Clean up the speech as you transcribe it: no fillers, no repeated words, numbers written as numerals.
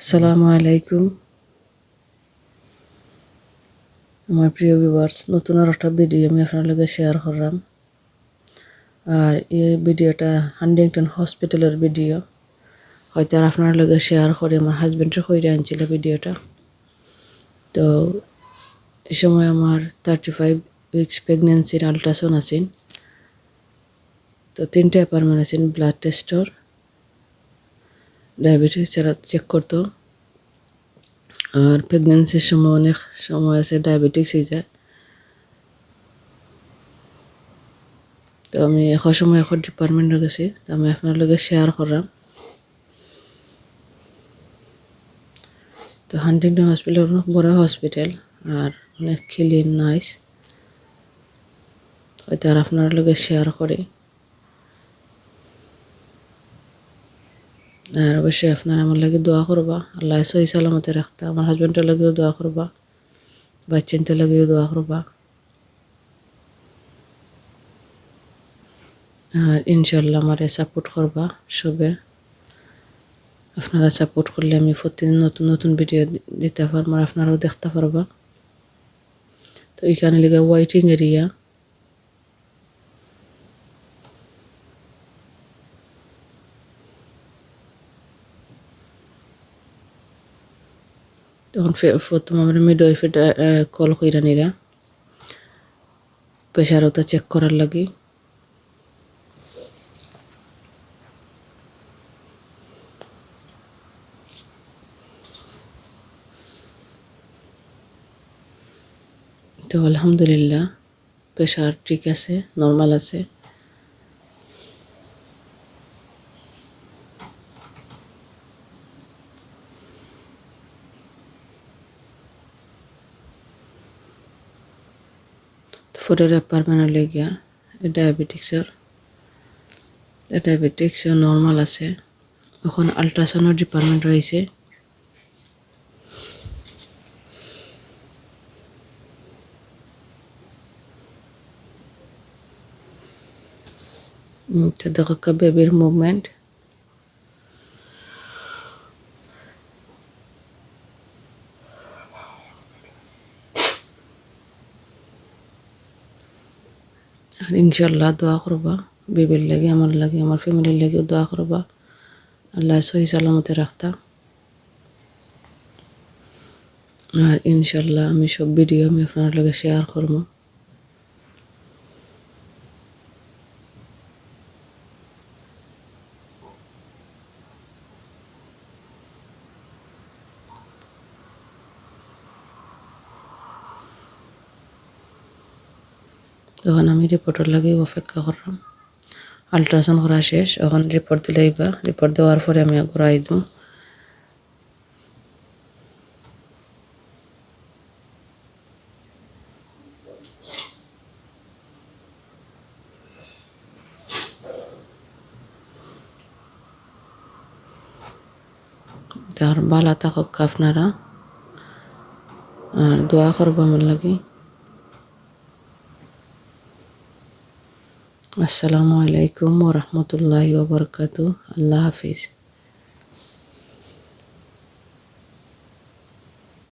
আসসালামু আলাইকুম আমার প্রিয় ভিউয়ার্স, নতুন আর একটা ভিডিও আমি আপনার লগে শেয়ার করলাম। আর এই ভিডিওটা হান্টিংটন হসপিটালের ভিডিও। হয়তো আর আপনার লগে শেয়ার করে আমার হাজব্যান্ডের কইরা আনছিল ভিডিওটা। তো এই সময় আমার 35 উইকস প্রেগনেন্সির আল্ট্রাসাউন্ড আছেন। তো 3টা অ্যাপয়েন্টমেন্ট আছেন, ব্লাড টেস্টর, ডায়াবেটিস যারা চেক করতো। আর প্রেগনেন্সির সময় অনেক সময় আছে ডায়াবেটিস হয়ে যায়। তো আমি এখন সময় এখন ডিপার্টমেন্টে গেছি, তো আমি আপনার লগে শেয়ার করলাম। তো হান্টিংটন হসপিটাল অনেক বড় হসপিটাল আর অনেক ক্লিন নাইস। হয়তো আর আপনার লগে শেয়ার করি। আর অবশ্যই আপনারা আমার লাগে দোয়া করবা, আল্লাহ সহি সালামতে রাখতা। আমার হাজব্যান্ডের লাগেও দোয়া করবা, বাচ্চাদের লাগেও দোয়া করবা। আর ইনশাল্লাহ আমারে সাপোর্ট করবা সবে। আপনারা সাপোর্ট করলে আমি প্রতিদিন নতুন নতুন ভিডিও দিতে পারবো আর আপনারাও দেখতে পারবা। তো এখানে লিখে ওয়াইটিং এরিয়া। তখন প্রথম আমরা মিডওয়াইফে কল কইরা নিরা প্রেশারটা চেক করার লাগি। তো আলহামদুলিল্লাহ প্রেশার ঠিক আছে, নর্মাল আছে। পরের অ্যাপার্টমেন্টে লেগিয়া ডায়াবেটিক্সের নর্মাল আছে। এখন আল্ট্রাসাউন্ডের ডিপার্টমেন্ট রয়েছে। তো দেখো বেবির মুভমেন্ট। আর ইনশাল্লাহ দোয়া করবা, বেবির লাগে, আমার ফ্যামিলির লাগেও দোয়া করবা, আল্লাহ সহি সালামতে রাখতা। আর ইনশাল্লাহ আমি সব ভিডিও আমি আপনার লগে শেয়ার করবো। তখন আমি রিপোর্টের লাগে অপেক্ষা করলাম। আল্ট্রাসাউন্ড করা শেষ, এখন রিপোর্ট দিলেইবা। রিপোর্ট দেওয়ার পরে আমি ঘুরাই দিই। তার বালা থাকুক আপনারা, আর দোয়া করবো আমার লাগে। আসসালামু আলাইকুম ওয়া রাহমাতুল্লাহি ওয়া বারাকাতুহু। আল্লাহ হাফিজ।